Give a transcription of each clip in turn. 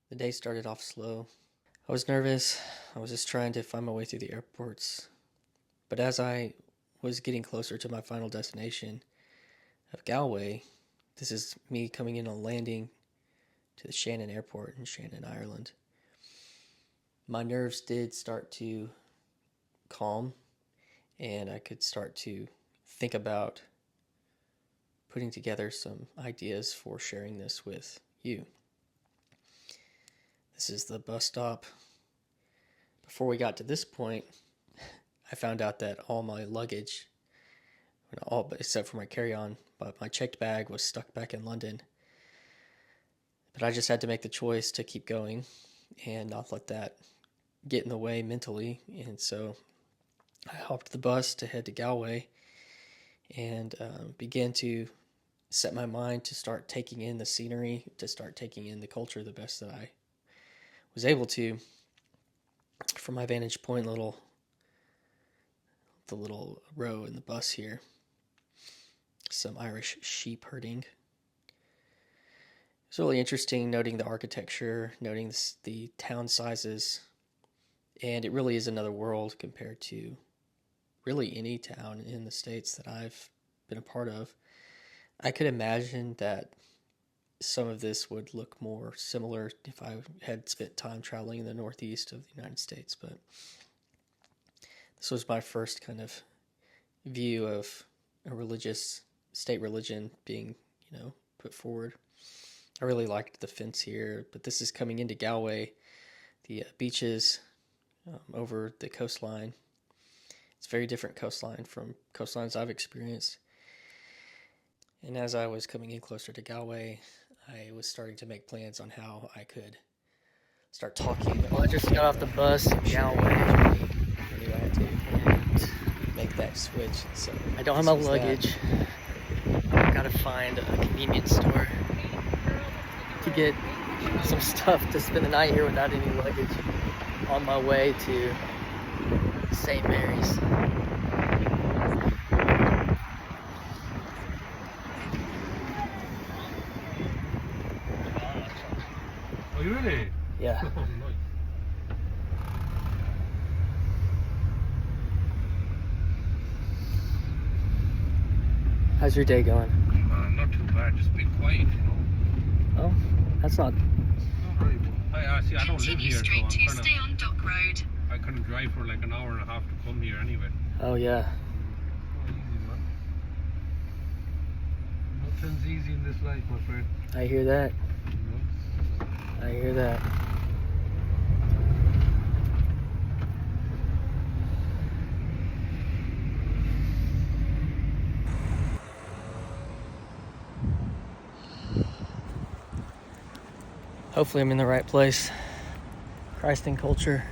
The day started off slow. I was nervous. I was just trying to find my way through the airports. But as I was getting closer to my final destination of Galway, this is me coming in on landing to the Shannon Airport in Shannon, Ireland. My nerves did start to calm, and I could start to think about putting together some ideas for sharing this with you. This is the bus stop. Before we got to this point, I found out that all my luggage, all except for my carry-on, but my checked bag was stuck back in London. But I just had to make the choice to keep going and not let that get in the way mentally. And so I hopped the bus to head to Galway and began to set my mind to start taking in the scenery, to start taking in the culture the best that I was able to. From my vantage point, the little row in the bus here, some Irish sheep herding. It's really interesting noting the architecture, noting the town sizes, and it really is another world compared to really any town in the States that I've been a part of. I could imagine that some of this would look more similar if I had spent time traveling in the Northeast of the United States, but this was my first kind of view of a religious state religion being, put forward. I really liked the fence here, but this is coming into Galway, the beaches over the coastline. It's a very different coastline from coastlines I've experienced. And as I was coming in closer to Galway, I was starting to make plans on how I could start talking. Well, I just got off the bus in Galway. I knew I had to make that switch. So I don't have my luggage. I've got to find a convenience store to get some stuff to spend the night here without any luggage on my way to St. Mary's. Oh, you really? Yeah. Oh, nice. How's your day going? Not too bad, just be quiet, Oh, that's not... Not very well. See, I don't live here, so I'm stay on Dock Road. I couldn't drive for like an hour and a half to come here anyway. Oh, yeah. Oh, easy, man. Nothing's easy in this life, my friend. I hear that. You know? I hear that. Hopefully I'm in the right place. Christ and culture.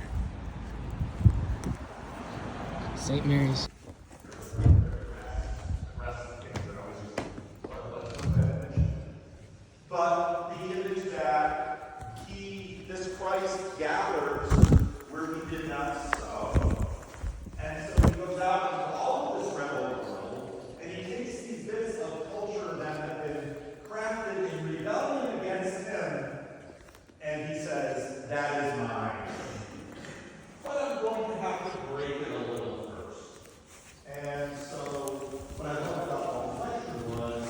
St. Mary's. But the image that this Christ gathers where he did not sow. And so he goes out into all of this rebel world, and he takes these bits of culture that have been crafted in rebellion against him, and he says, that is mine. But I'm going to have to break it a little first. And so what I loved about Paul lecture was,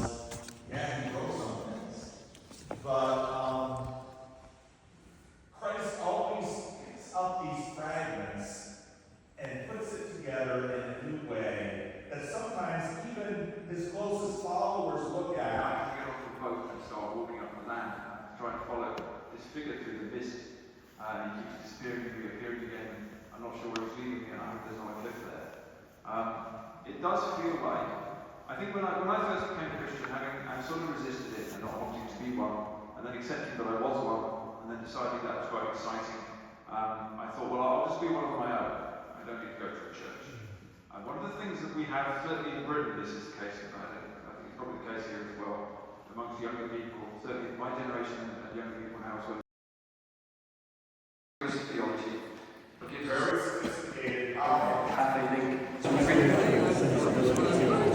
yeah, he wrote some things. But Christ always picks up these fragments and puts it together in a new way that sometimes even his closest followers look I at. had to get off the boat and start walking up the land, trying to follow this figure through the mist. He keeps disappearing and reappearing again. I'm not sure where he's leading me, and I hope there's not a cliff there. It does feel like, I think when I first became a Christian, I sort of resisted it and not wanting to be one, and then accepting that I was one, and then deciding that was quite exciting. I thought, well, I'll just be one of my own. I don't need to go to a church. One of the things that we have, certainly in Britain, this is the case, and I think it's probably the case here as well, amongst younger people, certainly my generation and younger people now as well. Theology. Very sophisticated.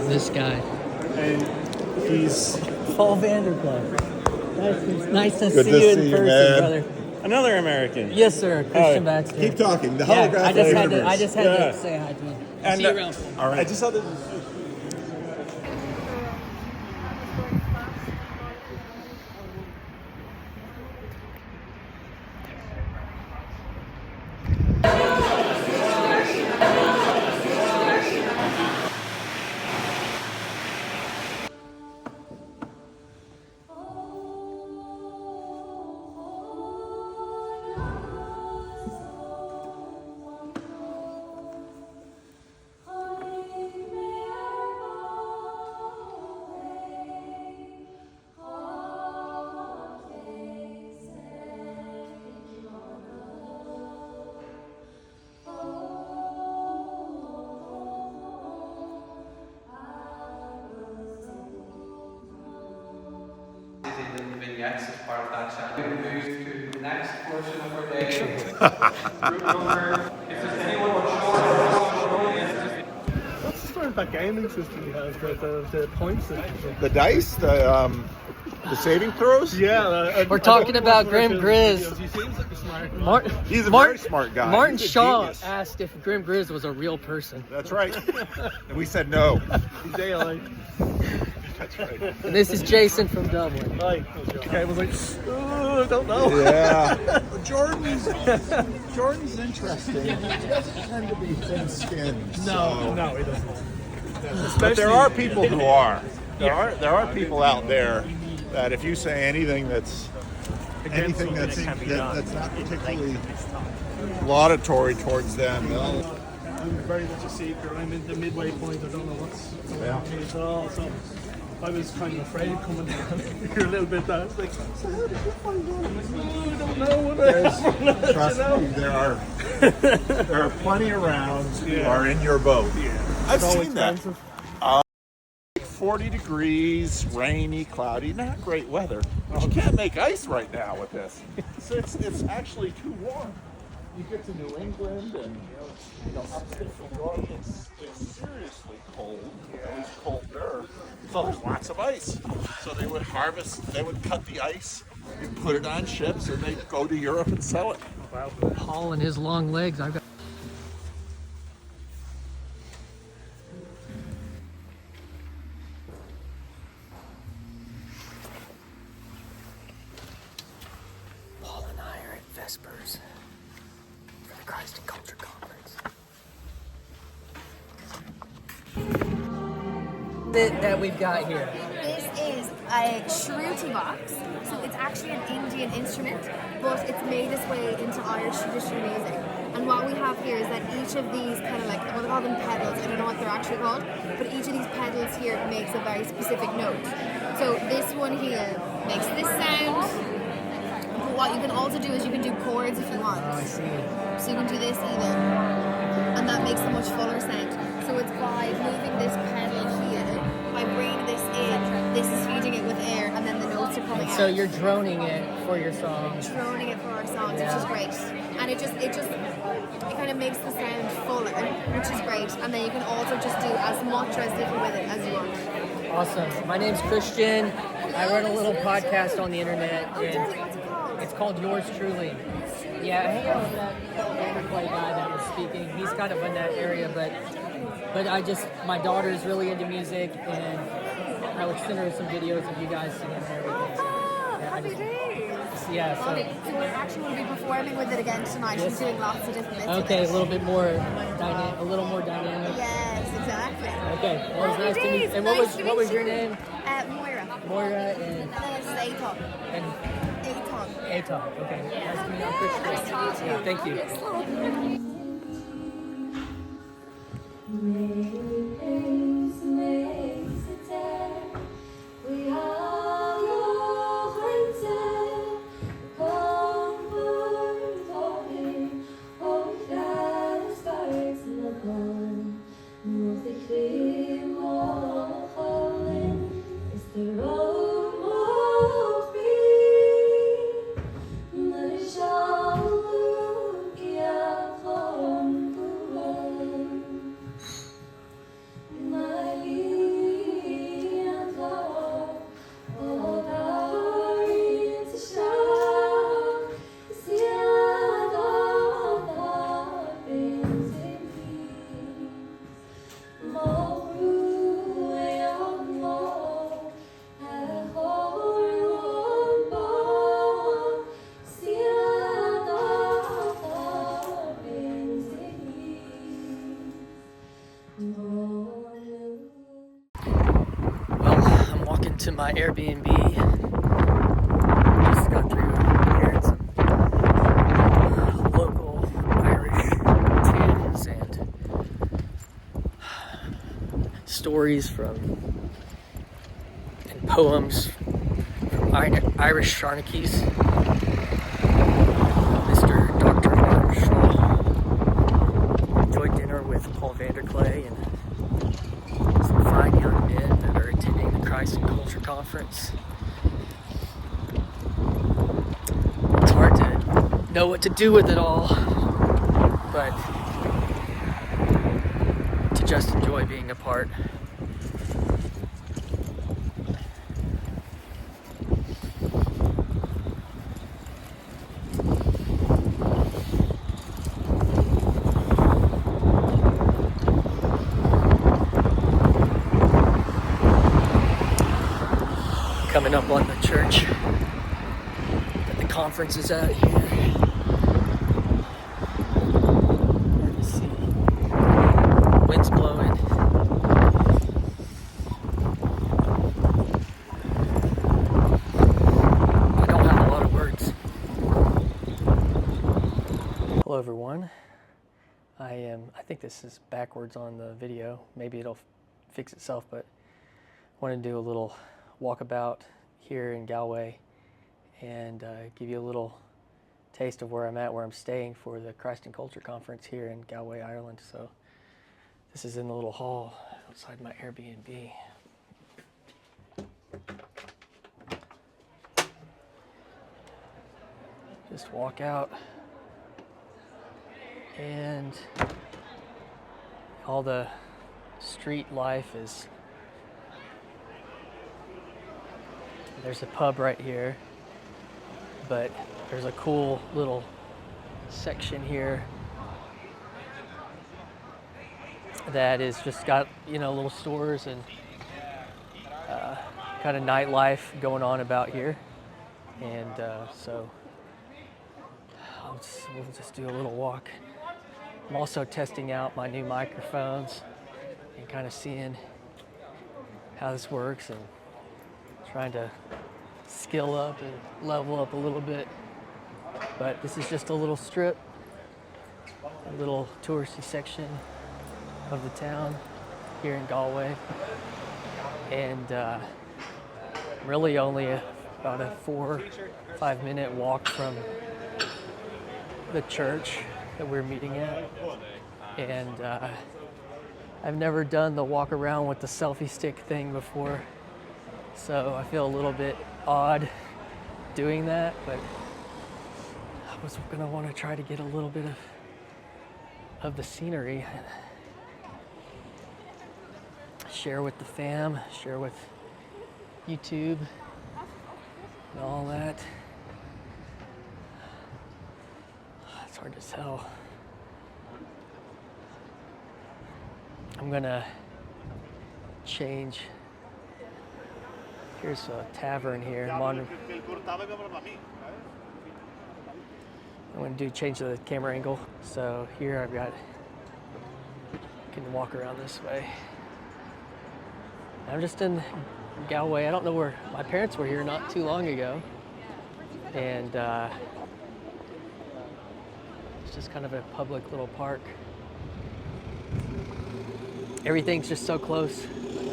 This guy. And he's Paul VanderKlay. Nice to Good see to you in see you, person, man. brother. Another American. Yes, sir. Christian Baxter. Keep talking. The Yeah, holographic I just had universe. to say hi to him. And, See you around. All right. I just saw this. In vignettes as part of that channel. We move to the next portion of our day. Group over. If there's anyone What's the sort of that gaming system he has? The points system. The dice, the saving throws. Yeah. We're talking about Grim Grizz. He seems like a smart man. He's a very smart guy. Martin He's a Shaw genius. asked if Grim Grizz was a real person. That's right. And we said no. He's AI. That's right. And this is Jason from Dublin. Like, okay, I was like, I don't know. Yeah. Jordan's interesting. He doesn't tend to be thin-skinned. No, he doesn't. But there are people who are. There are people out there that if you say anything that's that's not particularly laudatory towards them, they'll. I'm very much a seeker. I'm in the midway point. I don't know what's going on with me at all. So I was kind of afraid coming down here a little bit. I was like, so how did you find one? I'm like, oh, I don't know what I have. Trust me, there are plenty around who are in your boat. Yeah. I've It's all seen that. expensive. 40 degrees, rainy, cloudy, not great weather. But you can't make ice right now with this. So it's actually too warm. You get to New England and upstate New York, it's seriously cold. It's colder. So there's lots of ice. So they would cut the ice, put it on ships, and they'd go to Europe and sell it. Wow. Paul and his long legs. I've got. Paul and I are at Vespers for the Christ and Culture Conference. That we've got here. This is a shruti box, so it's actually an Indian instrument, but it's made its way into Irish traditional music. And what we have here is that each of these kind of like, what they call them pedals, I don't know what they're actually called, but each of these pedals here makes a very specific note. So this one here makes this sound, but what you can also do is you can do chords if you want. Oh, I see. So you can do this either, and that makes a much fuller sound. So it's by moving this pedal here, by bringing this in, this is feeding it with air, and then the notes are coming out. So you're droning it for your song. Droning it for our songs, which is great. And it kind of makes the sound fuller, which is great. And then you can also just do as much or as little with it as you want. Awesome. My name's Christian. I run a little podcast on the internet, Oh, Daddy, and what's it called? it's called Yours Truly. Yeah, I hang out with that Paul VanderKlay guy that was speaking. He's kind of in that area, but my daughter's really into music, and I would send her some videos of you guys singing and everything. Oh, Yeah, I happy just- days. Yeah, so So we're actually going to be performing with it again tonight. Yes. She's doing lots of different bits. with okay, it. a little more dynamic. Yes, exactly. Okay, well, it was Happy nice to meet you. days. And Nice to what was meet your you. name? Moira. Moira and And then this is Aton. Aton. Okay, nice to meet you. I'm Yeah, nice Christian. to meet you. Yeah, thank you. Shall look to my Airbnb. Just got through hearing some local Irish tunes and stories and poems from Irish Sharnakies. Mr. Dr. Enjoyed dinner with Paul VanderKlay and some fine young men that are attending the Christ and Culture Conference. It's hard to know what to do with it all, but to just enjoy being a part. Coming up on the church that the conference is at here. Hard to see. Wind's blowing. I don't have a lot of words. Hello everyone. I think this is backwards on the video. Maybe it'll fix itself, but I want to do a little walkabout here in Galway and give you a little taste of where I'm at, where I'm staying for the Christ and Culture Conference here in Galway, Ireland. So this is in the little hall outside my Airbnb. Just walk out and all the street life is. There's a pub right here, but there's a cool little section here that is just got, little stores and kind of nightlife going on about here. And so we'll just do a little walk. I'm also testing out my new microphones and kind of seeing how this works and trying to skill up and level up a little bit. But this is just a little strip, a little touristy section of the town here in Galway. And really only about a 4-5 minute walk from the church that we're meeting at. And I've never done the walk around with the selfie stick thing before. So I feel a little bit odd doing that, but I was gonna want to try to get a little bit of the scenery, share with the fam, share with YouTube and all that. It's hard to tell. I'm gonna change. Here's a tavern here. I'm going to change the camera angle. So here I've got, can walk around this way. I'm just in Galway. I don't know where, my parents were here not too long ago. And it's just kind of a public little park. Everything's just so close.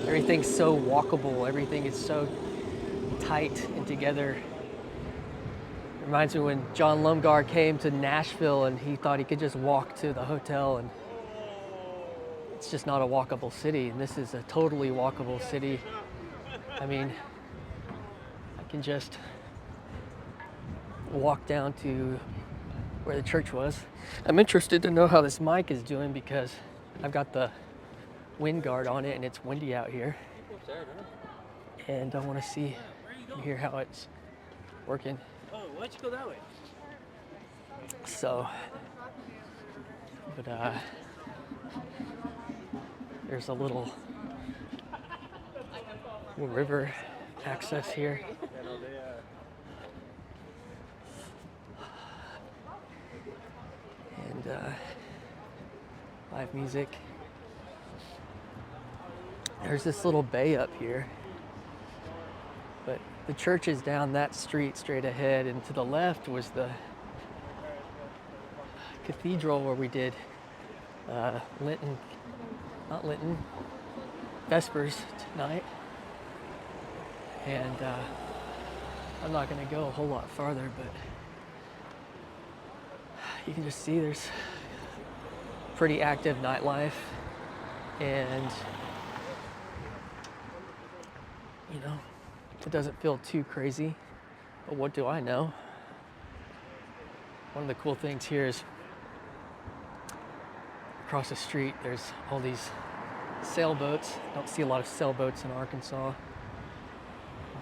Everything's so walkable. Everything is so tight and together. It reminds me when John Lumgar came to Nashville and he thought he could just walk to the hotel, and it's just not a walkable city. And this is a totally walkable city. I mean, I can just walk down to where the church was. I'm interested to know how this mic is doing because I've got the wind guard on it and it's windy out here. And I want to see and hear how it's working. Oh, why'd you go that way? So, but there's a little river access here. And live music. There's this little bay up here. the church is down that street straight ahead, and to the left was the cathedral where we did Vespers tonight. And I'm not going to go a whole lot farther, but you can just see there's pretty active nightlife, and you know, it doesn't feel too crazy, but what do I know? One of the cool things here is across the street there's all these sailboats. Don't see a lot of sailboats in Arkansas,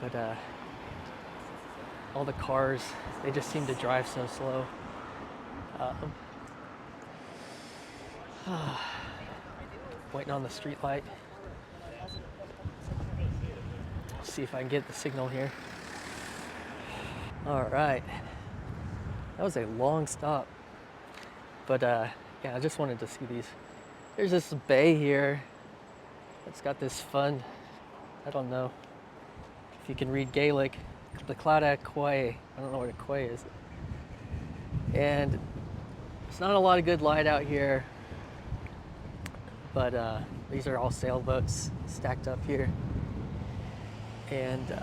but all the cars, they just seem to drive so slow. Waiting on the street light. See if I can get the signal here. All right, that was a long stop, but yeah, I just wanted to see these. There's this bay here. It's got this fun, I don't know if you can read Gaelic, the Clada Quay. I don't know what a quay is. And it's not a lot of good light out here, but these are all sailboats stacked up here. And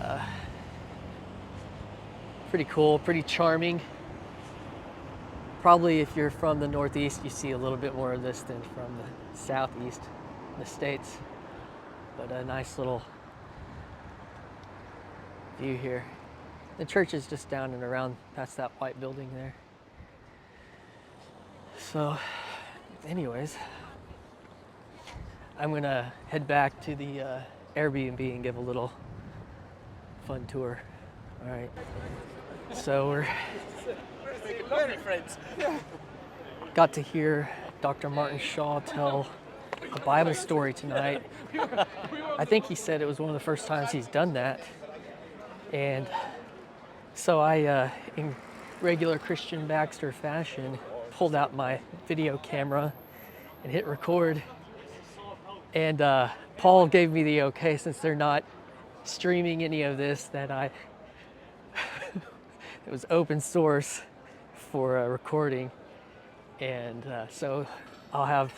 pretty cool, pretty charming. Probably if you're from the Northeast, you see a little bit more of this than from the Southeast in the States. But a nice little view here. The church is just down and around past that white building there. So, anyways, I'm gonna head back to the Airbnb and give a little fun tour. All right. So we're got to hear Dr. Martin Shaw tell a Bible story tonight. I think he said it was one of the first times he's done that. And so I, in regular Christian Baxter fashion, pulled out my video camera and hit record. And Paul gave me the okay, since they're not streaming any of this, that it was open source for recording. And so I'll have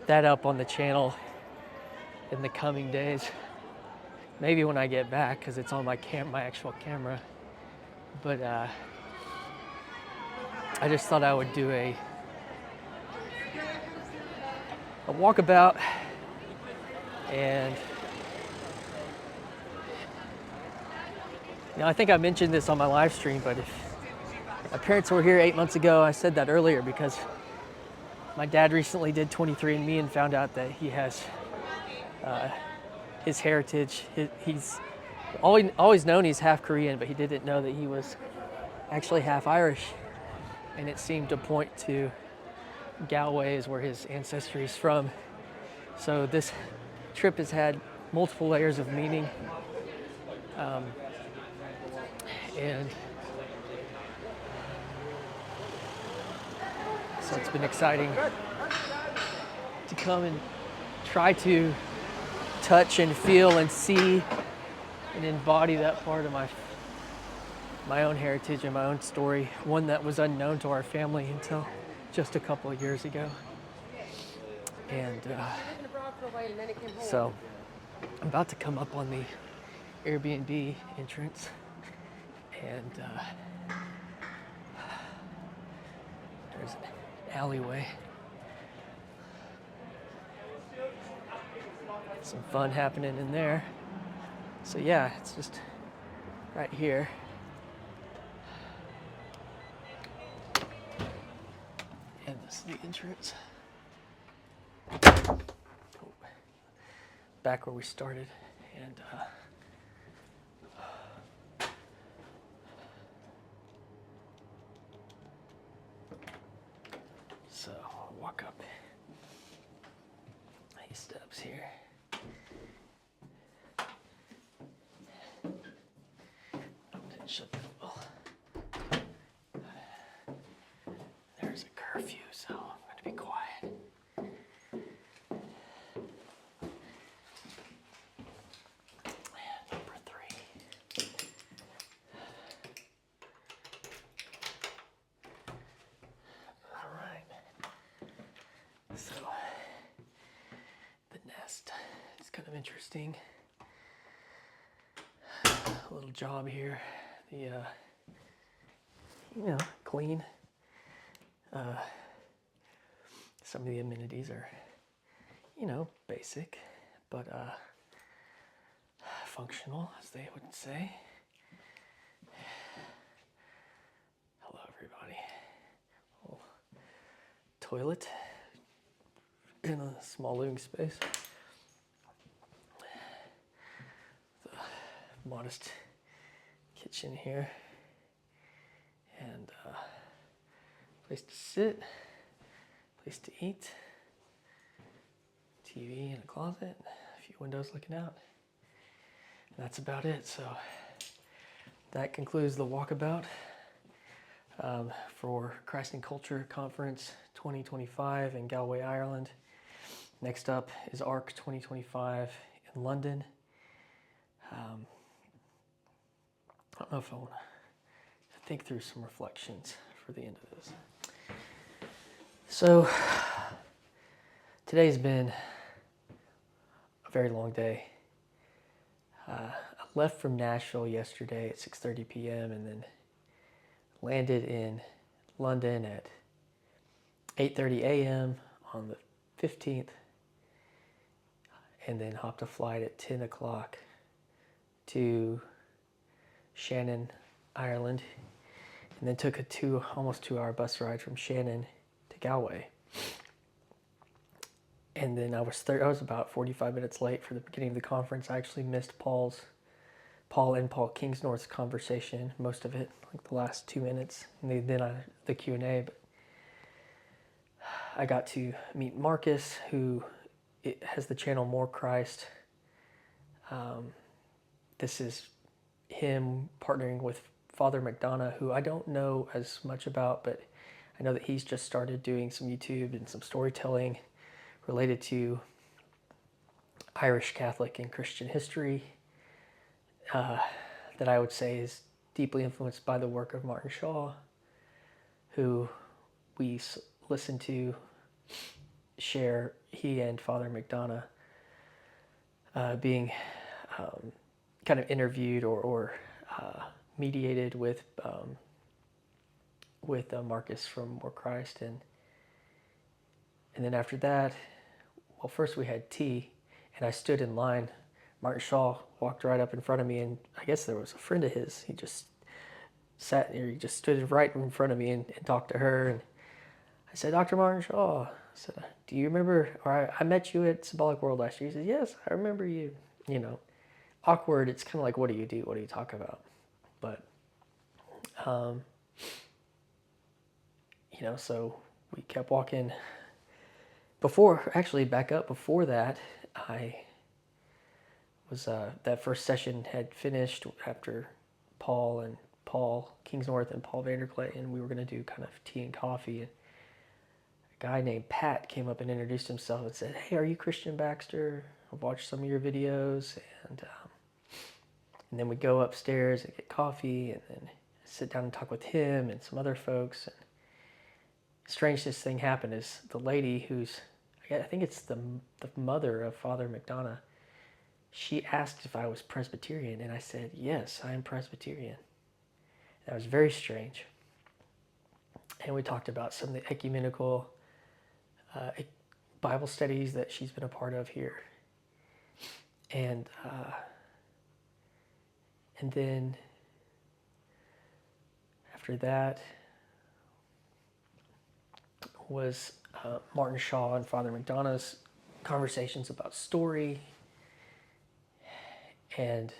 that up on the channel in the coming days. Maybe when I get back, because it's on my actual camera. But I just thought I would do a walkabout, and I think I mentioned this on my live stream, but if my parents were here 8 months ago, I said that earlier because my dad recently did 23andMe and found out that he has his heritage. He's always known he's half Korean, but he didn't know that he was actually half Irish. And it seemed to point to Galway is where his ancestry is from. So this trip has had multiple layers of meaning. And so it's been exciting to come and try to touch and feel and see and embody that part of my own heritage and my own story, one that was unknown to our family until just a couple of years ago. And so I'm about to come up on the Airbnb entrance, and there's an alleyway. Some fun happening in there. So yeah, it's just right here. And this is the entrance. Back where we started. And so I'll walk up these steps here. Shut the door. There's a curfew, so I'm going to be quiet. And number 3. kind of interesting. A little job here. The clean. Some of the amenities are, basic, but functional, as they would say. Hello, everybody. Little toilet in a small living space. The modest kitchen here, and place to sit, place to eat, TV in a closet, a few windows looking out, and that's about it. So that concludes the walkabout for Christ and Culture Conference 2025 in Galway, Ireland. Next up is ARC 2025 in London. I don't know if I want to think through some reflections for the end of this. So today's been a very long day. I left from Nashville yesterday at 6:30 p.m. and then landed in London at 8:30 a.m. on the 15th, and then hopped a flight at 10 o'clock to Shannon, Ireland, and then took a almost 2-hour bus ride from Shannon to Galway. And then I was about 45 minutes late for the beginning of the conference. I actually missed Paul and Paul Kingsnorth's conversation, most of it, like the last 2 minutes, and then the Q&A. But I got to meet Marcus, who has the channel More Christ. This is him partnering with Father McDonough, who I don't know as much about, but I know that he's just started doing some YouTube and some storytelling related to Irish Catholic and Christian history that I would say is deeply influenced by the work of Martin Shaw, who we listen to share, he and Father McDonough being kind of interviewed or mediated with Marcus from More Christ, and then after that, well, first we had tea, and I stood in line. Martin Shaw walked right up in front of me, and I guess there was a friend of his. He just sat there, he just stood right in front of me and talked to her, and I said, "Dr. Martin Shaw," I said, "do you remember, or I met you at Symbolic World last year?" He said, "Yes, I remember you." Awkward. It's kind of like, what do you do? What do you talk about? But, so we kept walking. Before that, I was, that first session had finished after Paul Kingsnorth and Paul VanderKlay, and we were going to do kind of tea and coffee. And a guy named Pat came up and introduced himself and said, "Hey, are you Christian Baxter? I've watched some of your videos." And then we go upstairs and get coffee, and then sit down and talk with him and some other folks. And strangest thing happened is the lady who's, I think it's the mother of Father McDonough, she asked if I was Presbyterian, and I said, "Yes, I am Presbyterian." That was very strange. And we talked about some of the ecumenical Bible studies that she's been a part of here. And then after that was Martin Shaw and Father McDonough's conversations about story, and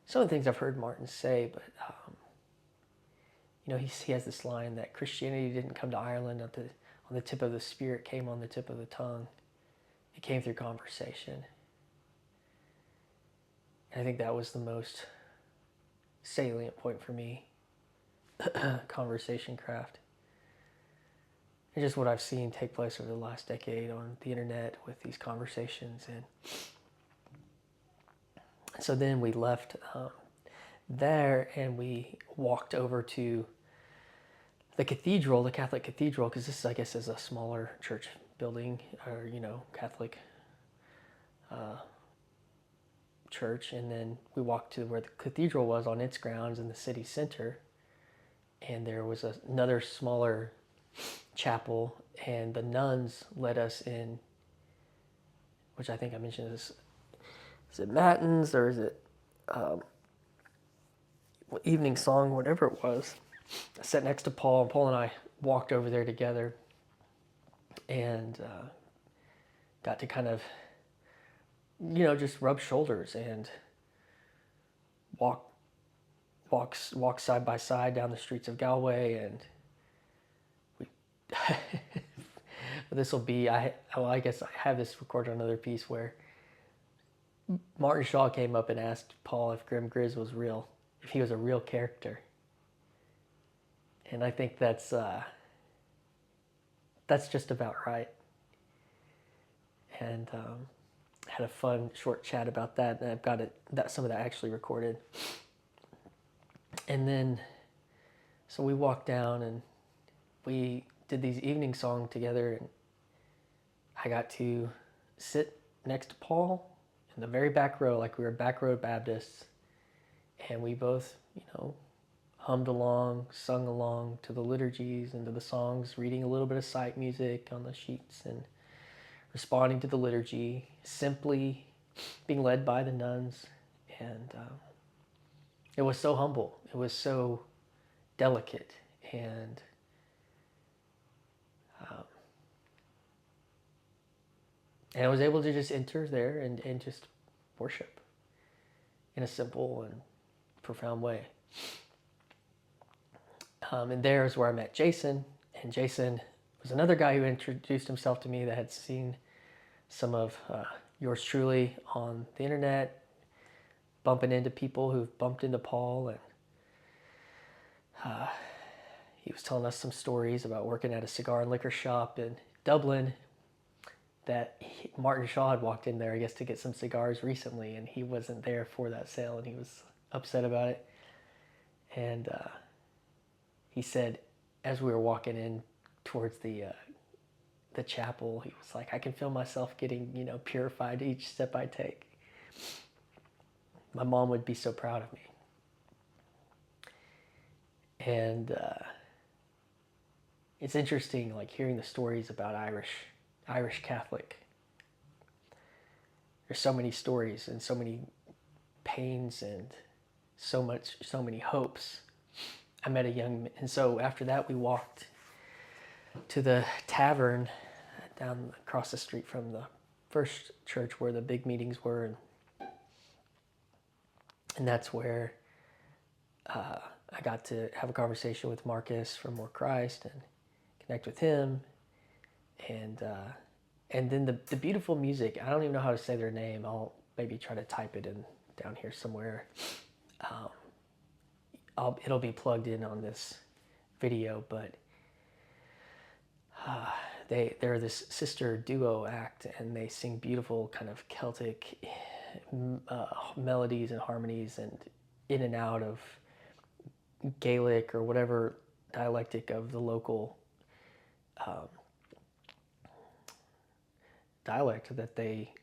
some of the things I've heard Martin say, but he has this line that Christianity didn't come to Ireland on the tip of the spear, it came on the tip of the tongue. It came through conversation. And I think that was the most salient point for me, conversation craft. And just what I've seen take place over the last decade on the internet with these conversations. And so then we left there, and we walked over to the cathedral, the Catholic cathedral, because this, I guess, is a smaller church building, or, Catholic church, and then we walked to where the cathedral was on its grounds in the city center, and there was another smaller chapel, and the nuns led us in, which I think I mentioned is it matins or is it evening song, whatever it was. I sat next to Paul, and Paul and I walked over there together, and got to kind of, just rub shoulders and walk side by side down the streets of Galway. And we this will be, I guess I have this recorded on another piece where Martin Shaw came up and asked Paul if Grim Grizz was real, if he was a real character. And I think that's just about right. And had a fun short chat about that, and I've got some of that actually recorded. And then, so we walked down and we did these evening songs together, and I got to sit next to Paul in the very back row, like we were back row Baptists, and we both, hummed along, sung along to the liturgies and to the songs, reading a little bit of sight music on the sheets and responding to the liturgy, simply being led by the nuns. And it was so humble. It was so delicate. And I was able to just enter there and just worship in a simple and profound way. And there is where I met Jason. And Jason was another guy who introduced himself to me that had seen some of yours truly on the internet, bumping into people who've bumped into Paul. And he was telling us some stories about working at a cigar and liquor shop in Dublin that Martin Shaw had walked in there, I guess, to get some cigars recently, and he wasn't there for that sale, and he was upset about it. And he said, as we were walking in towards the chapel, he was like, I can feel myself getting, purified each step I take. My mom would be so proud of me. And it's interesting, like, hearing the stories about Irish Catholic. There's so many stories and so many pains and so many hopes. I met and so after that we walked to the tavern down across the street from the first church where the big meetings were, and that's where I got to have a conversation with Marcus from More Christ and connect with him. And then the beautiful music, I don't even know how to say their name. I'll maybe try to type it in down here somewhere. It'll be plugged in on this video, but they're this sister duo act, and they sing beautiful kind of Celtic melodies and harmonies, and in and out of Gaelic or whatever dialectic of the local dialect that they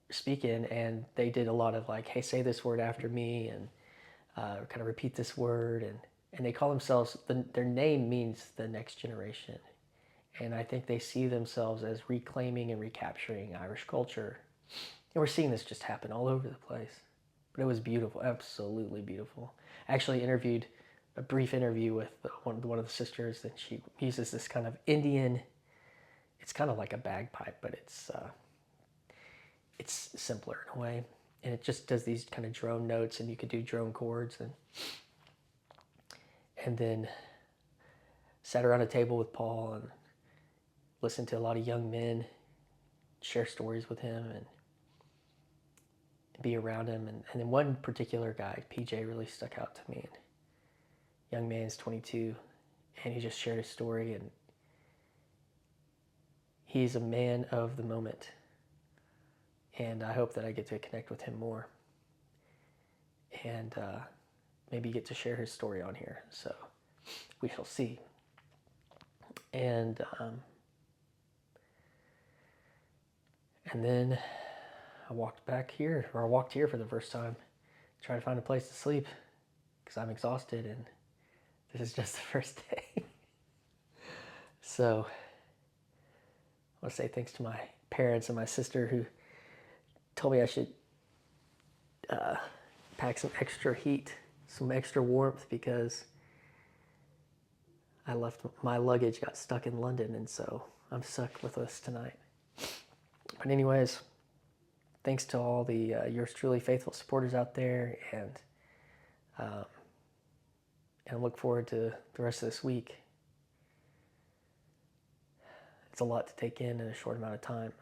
speak in. And they did a lot of like, hey, say this word after me, and kind of repeat this word, and they call themselves, their name means the next generation. And I think they see themselves as reclaiming and recapturing Irish culture. And we're seeing this just happen all over the place. But it was beautiful, absolutely beautiful. I actually interviewed a brief interview with one of the sisters, and she uses this kind of Indian, it's kind of like a bagpipe, but it's simpler in a way. And it just does these kind of drone notes, and you could do drone chords, and then sat around a table with Paul and listened to a lot of young men share stories with him and be around him. And then one particular guy, PJ, really stuck out to me. Young man's 22, and he just shared his story, and he's a man of the moment. And I hope that I get to connect with him more and maybe get to share his story on here. So we shall see. And then I walked back here, or I walked here for the first time, trying to find a place to sleep because I'm exhausted and this is just the first day. So I want to say thanks to my parents and my sister who told me I should pack some extra heat, some extra warmth, because my luggage got stuck in London, and so I'm stuck with us tonight. But anyways, thanks to all the yours truly faithful supporters out there, and I look forward to the rest of this week. It's a lot to take in a short amount of time.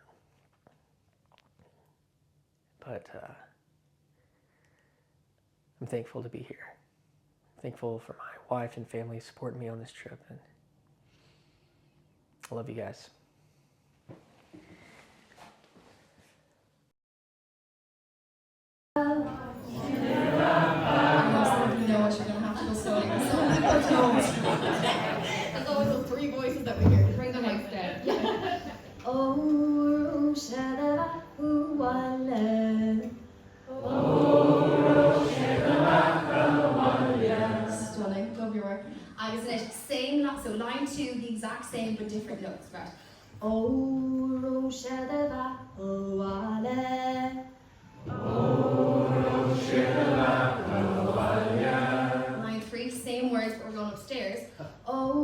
But I'm thankful to be here. I'm thankful for my wife and family supporting me on this trip, and I love you guys. There's always those three voices that we hear. Bring the mic down. Yeah. Oh, Shadaba, stunning. Love your work. I was in it. Same, so line 2, the exact same but different notes, right? Oh, Shadaba, Line 3, same words, but we're going upstairs. Oh,